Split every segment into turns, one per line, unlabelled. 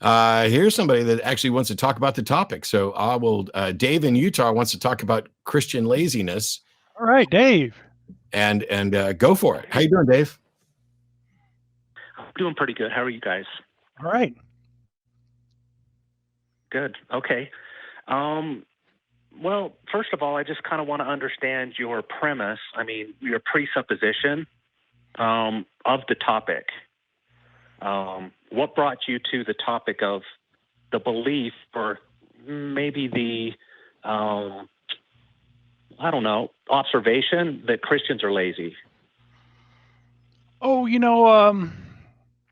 Here's somebody that actually wants to talk about the topic. So I will. Dave in Utah wants to talk about Christian laziness.
All right, Dave.
And go for it. How you doing, Dave?
I'm doing pretty good. How are you guys?
All right.
Good. Okay. Well, first of all, I just kind of want to understand your premise. I mean, your presupposition of the topic. What brought you to the topic of the belief, or maybe the, I don't know, observation that Christians are lazy?
Oh,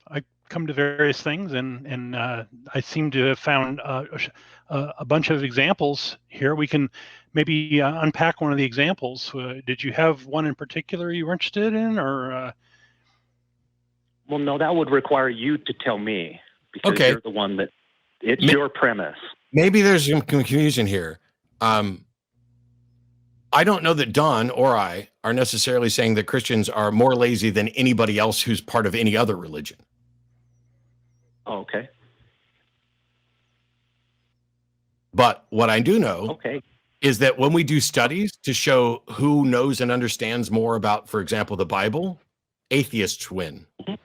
I come to various things, and I seem to have found a bunch of examples here. We can maybe unpack one of the examples. Did you have one in particular you were interested in, or?
Well, no, that would require you to tell me, because you're the one that, it's your premise.
Maybe there's some confusion here. I don't know that Don or I are necessarily saying that Christians are more lazy than anybody else who's part of any other religion.
Oh, okay.
But what I do know is that when we do studies to show who knows and understands more about, for example, the Bible, atheists win.
Mm-hmm.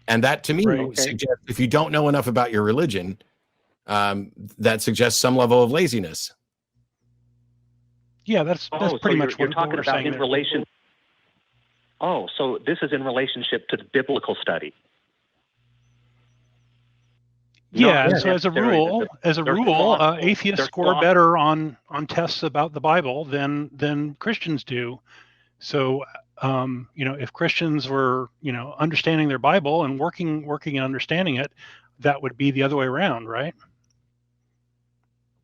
And that, to me, suggests if you don't know enough about your religion, that suggests some level of laziness.
Yeah, that's pretty much what
you're talking
what we're
about
saying
in
there.
relation. Oh, so this is in relationship to the biblical study.
Yeah, so as a rule, atheists score better on tests about the Bible than Christians do. So, if Christians were, understanding their Bible and working and understanding it, that would be the other way around, right?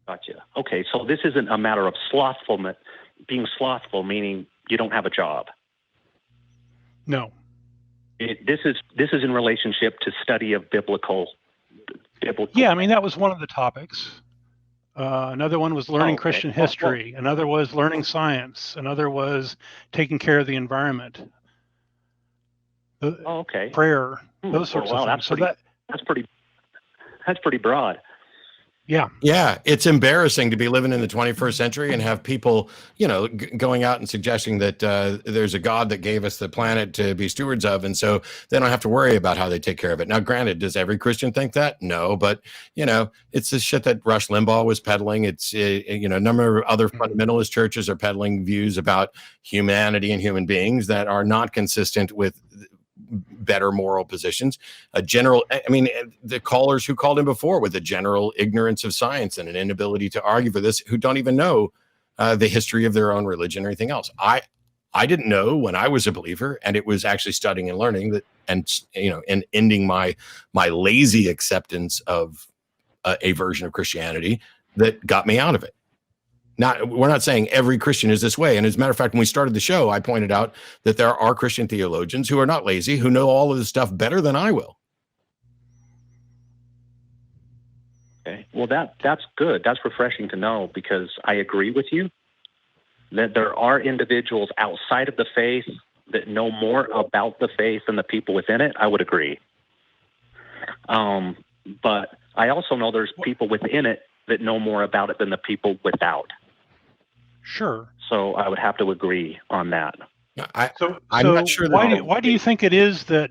Gotcha. Okay, so this isn't a matter of slothfulness, being slothful, meaning you don't have a job.
No.
This is in relationship to study of biblical.
Yeah, I mean, that was one of the topics. Another one was learning Christian history. Another was learning science. Another was taking care of the environment. Prayer, those sorts of things.
That's pretty broad.
Yeah, it's embarrassing to be living in the 21st century and have people, going out and suggesting that there's a God that gave us the planet to be stewards of, and so they don't have to worry about how they take care of it. Now, granted, does every Christian think that? No, but it's the shit that Rush Limbaugh was peddling. It's a number of other fundamentalist churches are peddling views about humanity and human beings that are not consistent with better moral positions. The callers who called in before with a general ignorance of science and an inability to argue for this, who don't even know the history of their own religion or anything else. I didn't know when I was a believer, and it was actually studying and learning that, and ending my lazy acceptance of a version of Christianity that got me out of it. We're not saying every Christian is this way. And as a matter of fact, when we started the show, I pointed out that there are Christian theologians who are not lazy, who know all of this stuff better than I will.
Okay. Well, that's good. That's refreshing to know, because I agree with you that there are individuals outside of the faith that know more about the faith than the people within it. I would agree. But I also know there's people within it that know more about it than the people without.
Sure.
So I would have to agree on that.
I'm not sure.
Why do you think it is that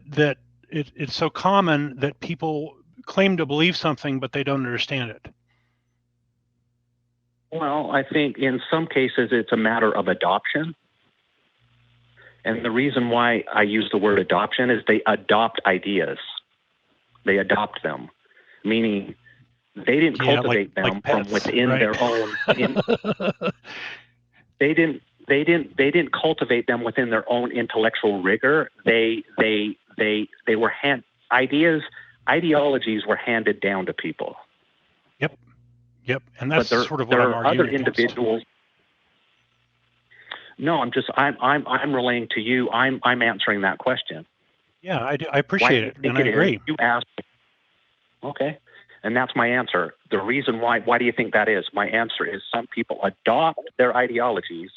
it's so common that people claim to believe something but they don't understand it?
Well, I think in some cases it's a matter of adoption. And the reason why I use the word adoption is they adopt ideas. They adopt them, meaning they didn't cultivate them from within their own. They didn't cultivate them within their own intellectual rigor. They were ideologies were handed down to people.
Yep, and that's sort of what
there
I'm
are
arguing
other individuals. No, I'm relaying to you. I'm answering that question.
Yeah, I appreciate it, and I agree.
You asked. Okay. And that's my answer. The reason why do you think that is? My answer is some people adopt their ideologies.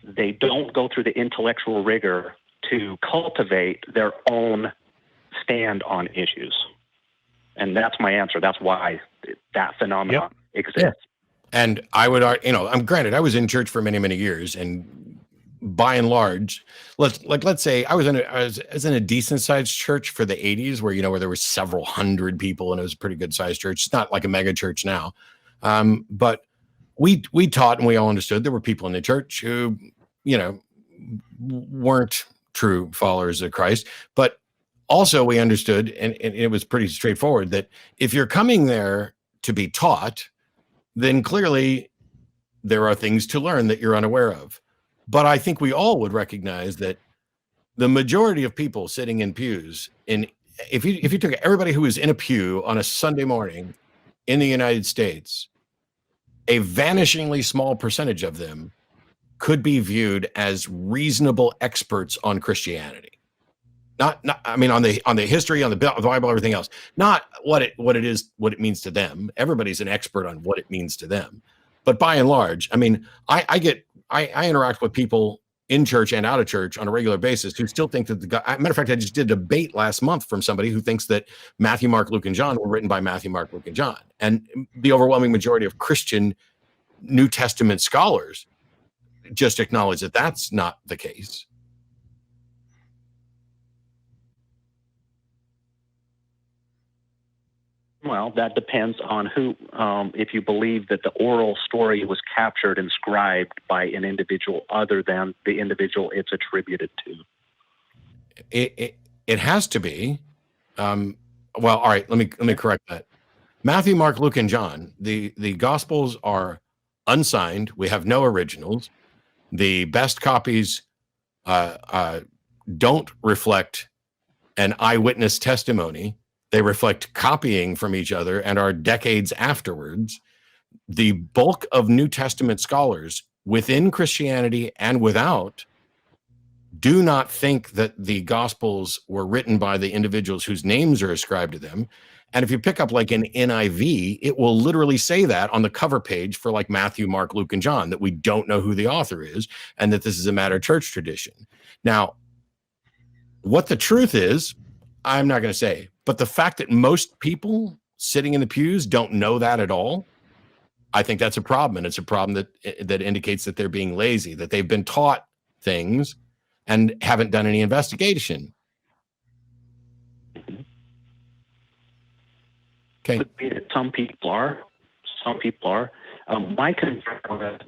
They don't go through the intellectual rigor to cultivate their own stand on issues. And that's my answer. That's why that phenomenon exists.
Yeah. And I would, I'm granted, I was in church for many, many years, and by and large, let's say I was in a decent sized church for the 80s, where there were several hundred people, and it was a pretty good sized church. It's not like a mega church now, but we taught and we all understood there were people in the church who weren't true followers of Christ, but also we understood, and it was pretty straightforward, that if you're coming there to be taught, then clearly there are things to learn that you're unaware of. But I think we all would recognize that the majority of people sitting in pews, if you took everybody who was in a pew on a Sunday morning in the United States, a vanishingly small percentage of them could be viewed as reasonable experts on Christianity. Not I mean, on the history, on the Bible, everything else. Not what it is, what it means to them. Everybody's an expert on what it means to them. But by and large, I mean, I interact with people in church and out of church on a regular basis who still think that matter of fact, I just did a debate last month from somebody who thinks that Matthew, Mark, Luke, and John were written by Matthew, Mark, Luke, and John. And the overwhelming majority of Christian New Testament scholars just acknowledge that that's not the case.
Well, that depends on who, if you believe that the oral story was captured and scribed by an individual other than the individual it's attributed to.
It has to be. Well, all right, let me correct that. Matthew, Mark, Luke, and John, the Gospels are unsigned. We have no originals. The best copies don't reflect an eyewitness testimony. They reflect copying from each other and are decades afterwards. The bulk of New Testament scholars within Christianity and without do not think that the Gospels were written by the individuals whose names are ascribed to them. And if you pick up like an NIV, it will literally say that on the cover page for like Matthew, Mark, Luke, and John, that we don't know who the author is and that this is a matter of church tradition. Now, what the truth is, I'm not going to say. But the fact that most people sitting in the pews don't know that at all, I think that's a problem. And it's a problem that indicates that they're being lazy, that they've been taught things and haven't done any investigation. Okay.
Some people are. My concern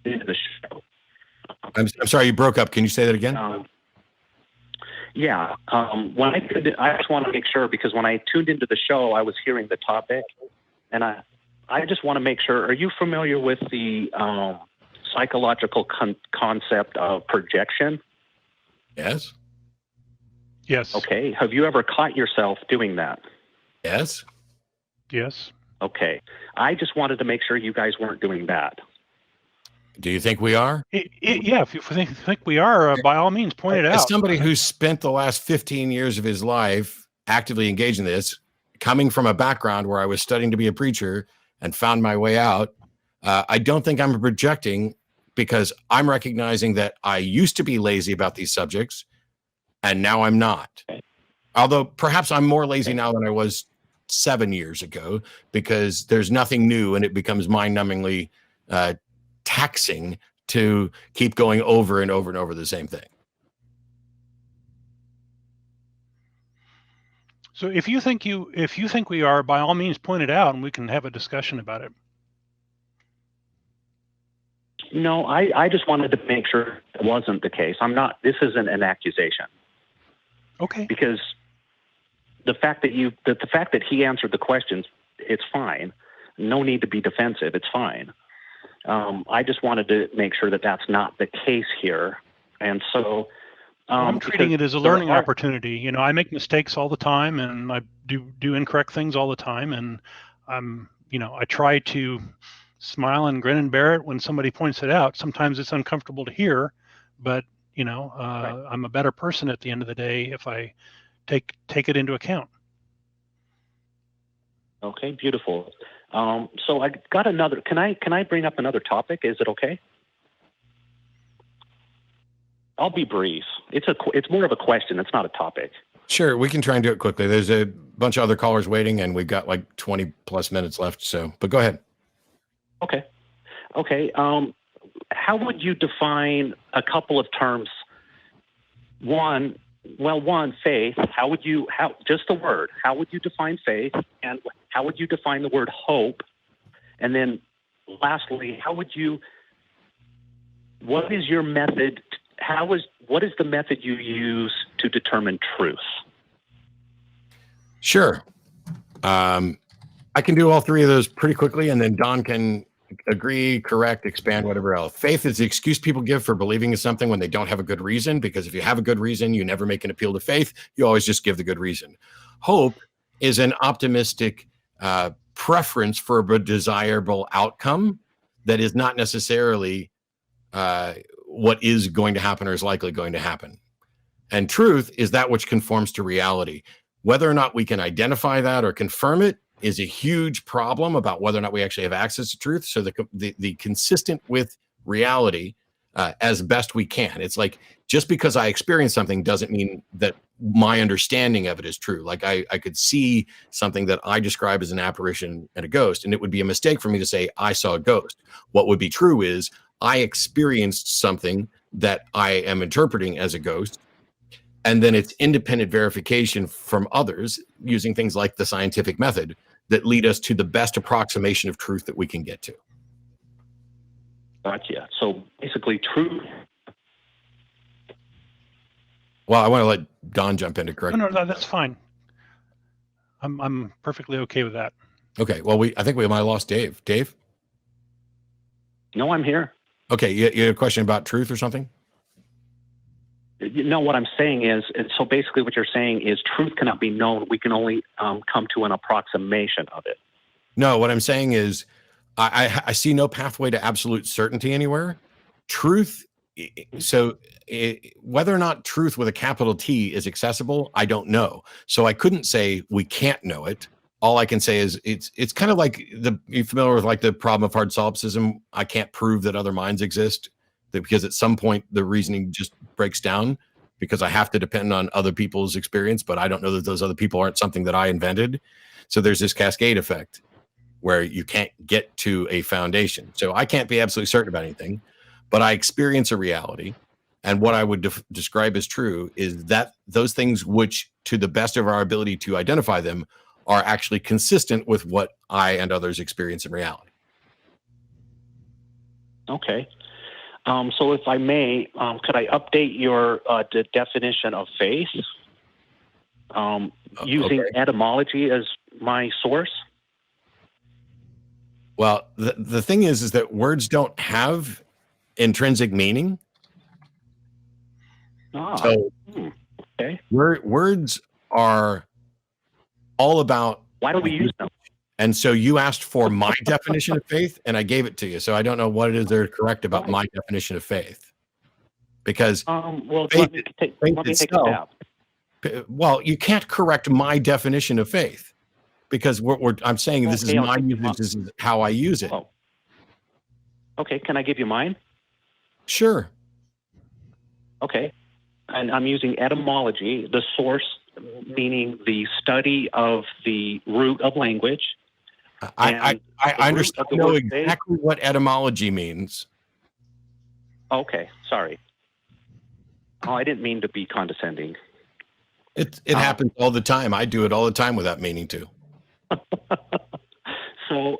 is the show.
I'm sorry, you broke up. Can you say that again?
Yeah. When I just want to make sure, because when I tuned into the show, I was hearing the topic, and I just want to make sure. Are you familiar with the psychological concept of projection?
Yes.
Yes.
Okay. Have you ever caught yourself doing that?
Yes.
Yes.
Okay. I just wanted to make sure you guys weren't doing that.
Do you think we are?
Yeah, if you think we are, by all means, point it out.
As somebody who's spent the last 15 years of his life actively engaged in this, coming from a background where I was studying to be a preacher and found my way out, I don't think I'm projecting, because I'm recognizing that I used to be lazy about these subjects and now I'm not. Although perhaps I'm more lazy now than I was 7 years ago, because there's nothing new and it becomes mind-numbingly taxing to keep going over and over and over the same thing.
So if you think we are, by all means, point it out and we can have a discussion about it.
No, I just wanted to make sure it wasn't the case. This isn't an accusation.
Okay.
Because the fact that he answered the questions, it's fine. No need to be defensive. It's fine. I just wanted to make sure that that's not the case here. And so
I'm treating it as a learning opportunity. I make mistakes all the time, and I do incorrect things all the time. And I try to smile and grin and bear it when somebody points it out. Sometimes it's uncomfortable to hear, but right. I'm a better person at the end of the day if I take it into account.
Okay, beautiful. So I got another. Can I bring up another topic? Is it okay? I'll be brief. It's more of a question. It's not a topic.
Sure, we can try and do it quickly. There's bunch of other callers waiting, and we've got like 20 plus minutes left. So, but go ahead.
Okay. How would you define a couple of terms? One, faith. Just the word, how would you define faith? And how would you define the word hope? And then lastly, what is your method? What is the method you use to determine truth?
Sure. I can do all three of those pretty quickly, and then Don can agree, correct, expand, whatever else. Faith is the excuse people give for believing in something when they don't have a good reason, because if you have a good reason, you never make an appeal to faith. You always just give the good reason. Hope is an optimistic preference for a desirable outcome that is not necessarily what is going to happen or is likely going to happen. And truth is that which conforms to reality. Whether or not we can identify that or confirm it is a huge problem about whether or not we actually have access to truth. So the consistent with reality as best we can. It's like, just because I experience something doesn't mean that my understanding of it is true. Like I could see something that I describe as an apparition and a ghost, and it would be a mistake for me to say I saw a ghost. What would be true is I experienced something that I am interpreting as a ghost, and then it's independent verification from others using things like the scientific method that lead us to the best approximation of truth that we can get to.
Gotcha. So basically truth.
Well, I want to let Don jump in to correct.
No, that's fine. I'm perfectly okay with that.
Okay. Well, I think we might have lost Dave. Dave?
No, I'm here.
Okay. You had a question about truth or something?
No, what I'm saying is, so basically what you're saying is truth cannot be known. We can only come to an approximation of it.
No, what I'm saying is I see no pathway to absolute certainty anywhere. Truth, whether or not truth with a capital T is accessible, I don't know. So I couldn't say we can't know it. All I can say is it's kind of like you're familiar with like the problem of hard solipsism. I can't prove that other minds exist, because at some point the reasoning just breaks down because I have to depend on other people's experience, but I don't know that those other people aren't something that I invented. So there's this cascade effect where you can't get to a foundation. So I can't be absolutely certain about anything, but I experience a reality. And what I would describe as true is that those things which, to the best of our ability to identify them, are actually consistent with what I and others experience in reality.
Okay. So if I may, could I update your definition of faith using etymology as my source?
Well, the thing is that words don't have intrinsic meaning. So
okay.
Words are all about...
Why do we use them?
And so you asked for my definition of faith, and I gave it to you. So I don't know what it is they're correct about my definition of faith. Because
let me take a stab.
Well, you can't correct my definition of faith, because I'm saying this is my usage, this is how I use it.
Oh. Okay, can I give you mine?
Sure.
Okay, and I'm using etymology, the source, meaning the study of the root of language.
I understand. I know exactly what etymology means.
Okay, sorry. Oh, I didn't mean to be condescending.
It happens all the time. I do it all the time without meaning to.
So,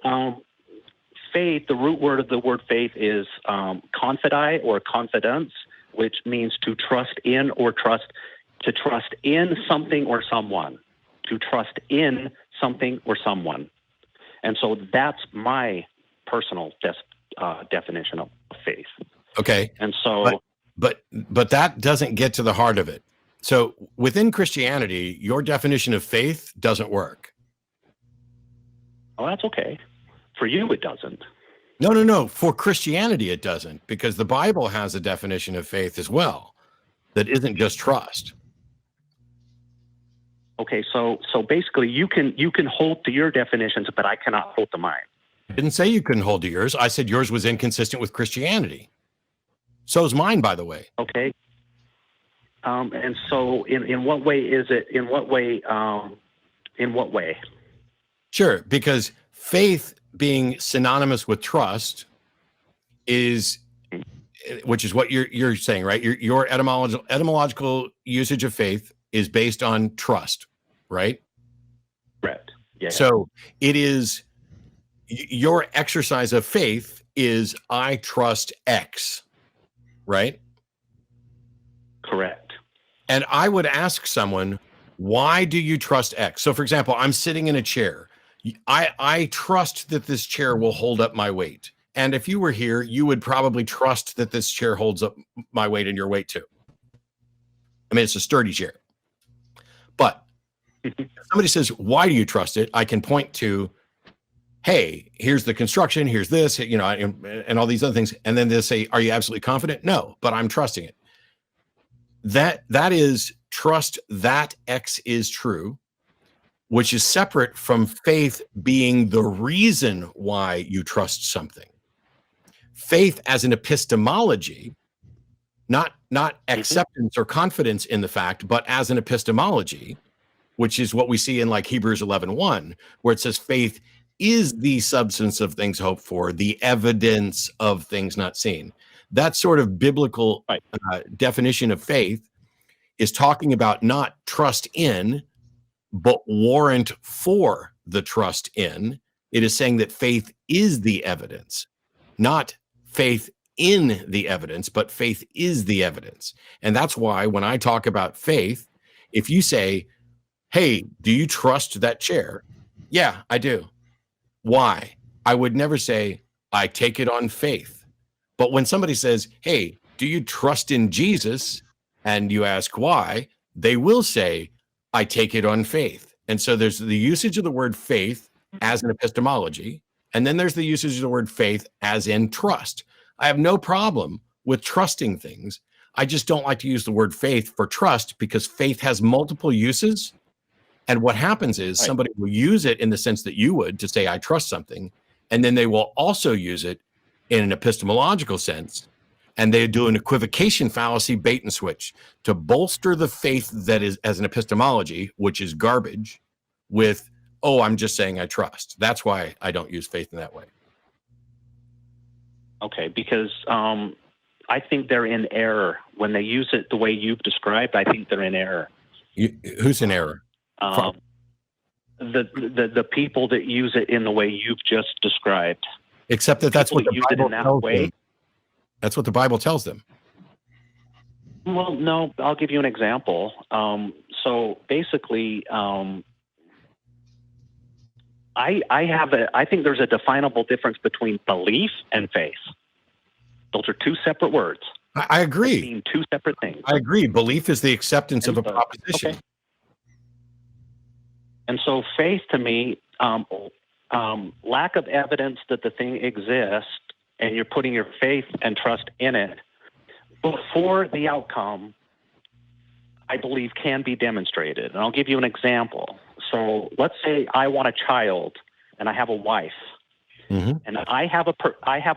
faith, the root word of the word faith is confidi or confidence, which means to trust in or to trust in something or someone, to trust in something or someone. And so that's my personal definition of faith.
Okay.
And so,
but that doesn't get to the heart of it. So within Christianity, your definition of faith doesn't work.
Oh, that's okay. For you, it doesn't.
No. For Christianity, it doesn't, because the Bible has a definition of faith as well that isn't just trust.
Okay, so basically, you can hold to your definitions, but I cannot hold to mine.
I didn't say you couldn't hold to yours. I said yours was inconsistent with Christianity. So is mine, by the way.
In what way?
Sure, because faith being synonymous with trust is, which is what you're saying, right? Your etymological usage of faith is based on trust, right?
Correct. Yeah.
So it is, your exercise of faith is I trust X, right?
Correct.
And I would ask someone, why do you trust X? So for example, I'm sitting in a chair. I trust that this chair will hold up my weight. And if you were here, you would probably trust that this chair holds up my weight and your weight too. I mean, it's a sturdy chair. But if somebody says, why do you trust it? I can point to, hey, here's the construction, here's this, you know, and all these other things. And then they'll say, are you absolutely confident? No, but I'm trusting it. That is trust that X is true, which is separate from faith being the reason why you trust something. Faith as an epistemology, not acceptance or confidence in the fact, but as an epistemology, which is what we see in like Hebrews 11:1, where it says faith is the substance of things hoped for, the evidence of things not seen. That sort of biblical definition of faith is talking about not trust in, but warrant for the trust in. It is saying that faith is the evidence, not faith in the evidence, but faith is the evidence. And that's why when I talk about faith, if you say, hey, do you trust that chair? Yeah, I do. Why? I would never say, I take it on faith. But when somebody says, hey, do you trust in Jesus? And you ask why, they will say, I take it on faith. And so there's the usage of the word faith as an epistemology, and then there's the usage of the word faith as in trust. I have no problem with trusting things. I just don't like to use the word faith for trust because faith has multiple uses. And what happens is somebody will use it in the sense that you would to say, I trust something. And then they will also use it in an epistemological sense. And they do an equivocation fallacy bait and switch to bolster the faith that is as an epistemology, which is garbage, with, oh, I'm just saying I trust. That's why I don't use faith in that way.
Okay, because I think they're in error. When they use it the way you've described, I think they're in error.
Who's in error?
The people that use it in the way you've just described.
Except that's what the Bible tells them. That's what the Bible tells them.
Well, no, I'll give you an example. So basically, I think there's a definable difference between belief and faith. Those are two separate words.
I agree.
They mean two separate things.
I agree. Belief is the acceptance of a proposition.
Okay. And so faith to me, lack of evidence that the thing exists, and you're putting your faith and trust in it before the outcome, I believe can be demonstrated. And I'll give you an example. So let's say I want a child and I have a wife. Mm-hmm. And I have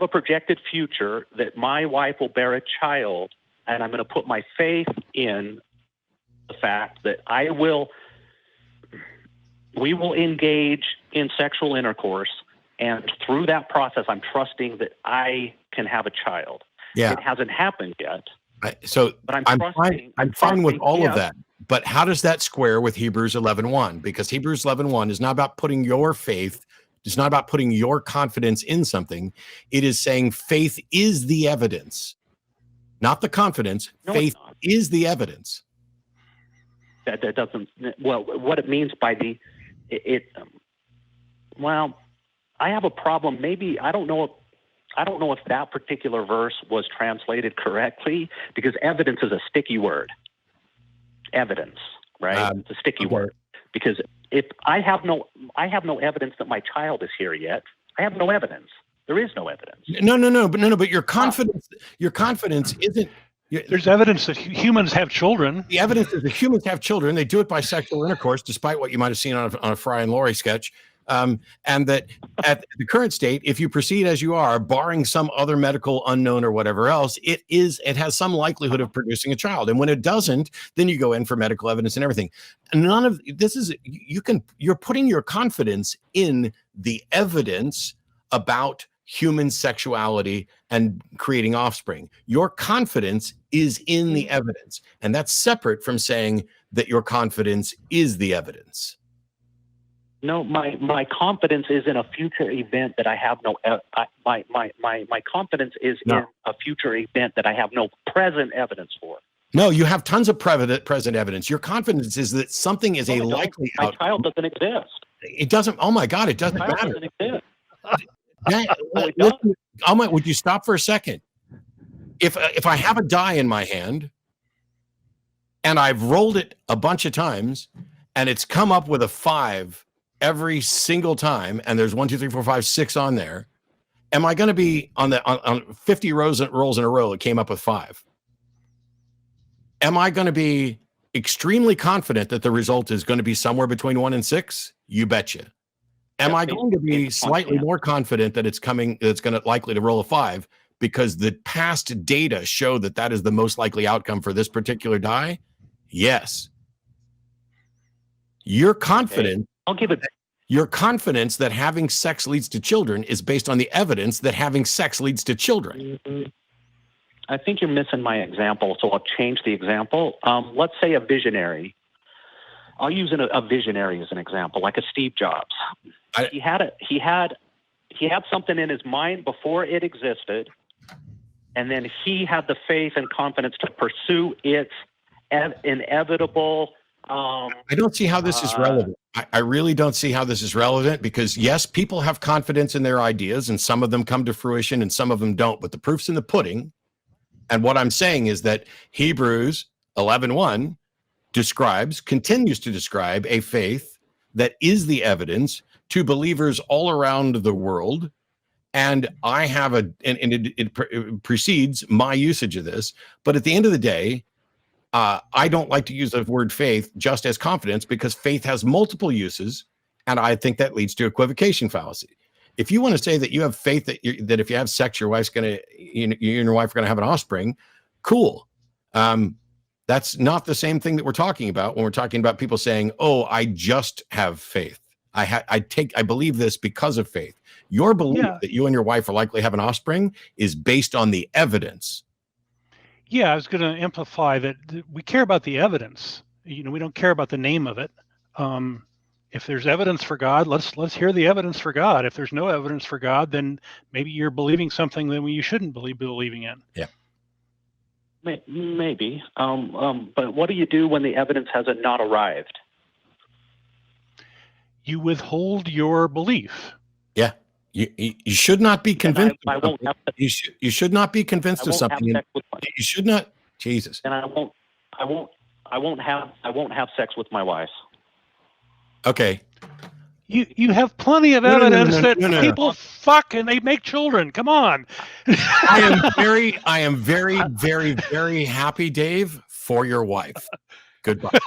a projected future that my wife will bear a child, and I'm going to put my faith in the fact that we will engage in sexual intercourse, and through that process, I'm trusting that I can have a child.
Yeah.
It hasn't happened yet.
But I'm fine with all of that. But how does that square with Hebrews 11:1? Because Hebrews 11:1 is not about putting your faith, it's not about putting your confidence in something. It is saying faith is the evidence, not the confidence. No, faith is the evidence.
That doesn't, well, what it means by well, I have a problem. Maybe I don't know if that particular verse was translated correctly, because evidence is a sticky word. Evidence, right? It's a sticky word, because if I have no evidence that my child is here yet, I have no evidence. There is no evidence.
But your confidence isn't.
There's evidence that humans have children.
The evidence is that humans have children. They do it by sexual intercourse, despite what you might have seen on a Fry and Laurie sketch. And that at the current state, if you proceed as you are, barring some other medical unknown or whatever else, it has some likelihood of producing a child. And when it doesn't, then you go in for medical evidence and everything. None of this is, you're putting your confidence in the evidence about human sexuality and creating offspring. Your confidence is in the evidence, and that's separate from saying that your confidence is the evidence.
No, my confidence is in a future event that I have no. My confidence is in a future event that I have no present evidence for.
No, you have tons of present evidence. Your confidence is that something is a likely outcome.
My child doesn't exist.
It doesn't. Oh my God! It doesn't matter.
Doesn't exist.
Listen, would you stop for a second? If I have a die in my hand and I've rolled it a bunch of times and it's come up with a 5 every single time, and there's 1, 2, 3, 4, 5, 6 on there, am I going to be on 50 rolls in a row? It came up with 5. Am I going to be extremely confident that the result is going to be somewhere between 1 and 6? You betcha. Am I going to be slightly more confident that it's going to likely to roll a 5 because the past data show that that is the most likely outcome for this particular die? Yes. Your confidence.
I'll give it.
Your confidence that having sex leads to children is based on the evidence that having sex leads to children.
I think you're missing my example, so I'll change the example. Let's say a visionary. I'll use a visionary as an example, like a Steve Jobs. He had something in his mind before it existed, and then he had the faith and confidence to pursue its inevitable.
I don't see how this is relevant. I really don't see how this is relevant because, yes, people have confidence in their ideas, and some of them come to fruition and some of them don't, but the proof's in the pudding. And what I'm saying is that Hebrews 11:1 continues to describe a faith that is the evidence to believers all around the world. And I have it precedes my usage of this. But at the end of the day, I don't like to use the word faith just as confidence because faith has multiple uses. And I think that leads to equivocation fallacy. If you want to say that you have faith that if you have sex, you and your wife are going to have an offspring, cool. That's not the same thing that we're talking about when we're talking about people saying, "Oh, I just have faith. I believe this because of faith." Your belief that you and your wife are likely to have an offspring is based on the evidence.
Yeah, I was going to amplify that we care about the evidence. We don't care about the name of it. If there's evidence for God, let's hear the evidence for God. If there's no evidence for God, then maybe you're believing something that you shouldn't be believing in.
Yeah.
Maybe. But what do you do when the evidence has not arrived?
You withhold your belief.
Yeah. You should not be convinced.
I won't have
you should not be convinced of something. You should not. Jesus.
And I won't have sex with my wife.
Okay.
You have plenty of evidence that people fuck and they make children. Come on.
I am very, very, very happy, Dave, for your wife. Goodbye.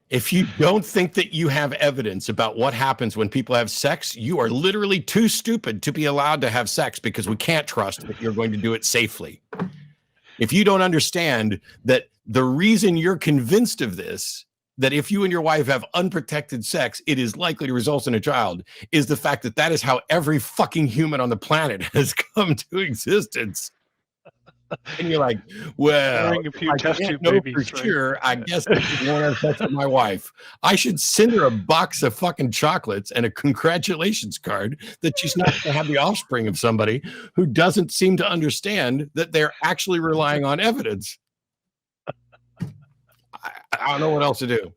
If you don't think that you have evidence about what happens when people have sex, you are literally too stupid to be allowed to have sex because we can't trust that you're going to do it safely. If you don't understand that the reason you're convinced of this, that if you and your wife have unprotected sex, it is likely to result in a child, is the fact that that is how every fucking human on the planet has come to existence. And you're like, well,
a few test tube
know
babies,
for sure, I guess I should want to have sex with my wife. I should send her a box of fucking chocolates and a congratulations card that she's not going to have the offspring of somebody who doesn't seem to understand that they're actually relying on evidence. I don't know what else to do.